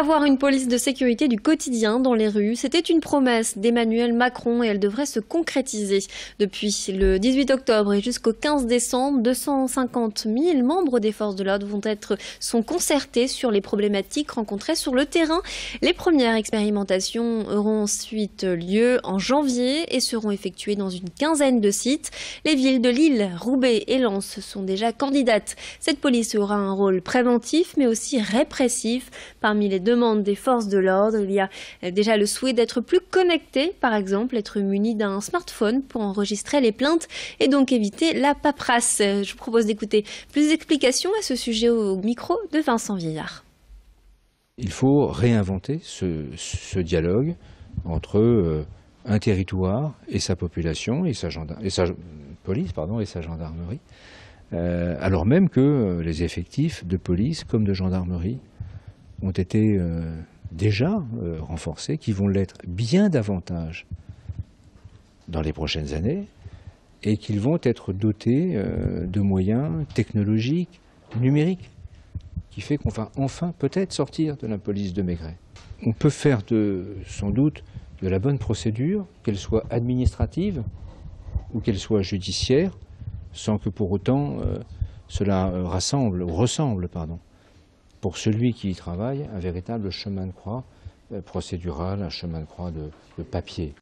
Avoir une police de sécurité du quotidien dans les rues, c'était une promesse d'Emmanuel Macron et elle devrait se concrétiser. Depuis le 18 octobre et jusqu'au 15 décembre, 250 000 membres des forces de l'ordre sont concertés sur les problématiques rencontrées sur le terrain. Les premières expérimentations auront ensuite lieu en janvier et seront effectuées dans une quinzaine de sites. Les villes de Lille, Roubaix et Lens sont déjà candidates. Cette police aura un rôle préventif mais aussi répressif. Parmi les demandes des forces de l'ordre, il y a déjà le souhait d'être plus connecté, par exemple, être muni d'un smartphone pour enregistrer les plaintes et donc éviter la paperasse. Je vous propose d'écouter plus d'explications à ce sujet au micro de Vincent Vieillard. Il faut réinventer ce dialogue entre un territoire et sa population et sa police et sa gendarmerie, alors même que les effectifs de police comme de gendarmerie ont été déjà renforcés, qui vont l'être bien davantage dans les prochaines années, et qu'ils vont être dotés de moyens technologiques, numériques, qui fait qu'on va enfin peut-être sortir de la police de Maigret. On peut faire sans doute de la bonne procédure, qu'elle soit administrative ou qu'elle soit judiciaire, sans que pour autant cela ressemble pour celui qui y travaille, un véritable chemin de croix procédural, un chemin de croix de papier.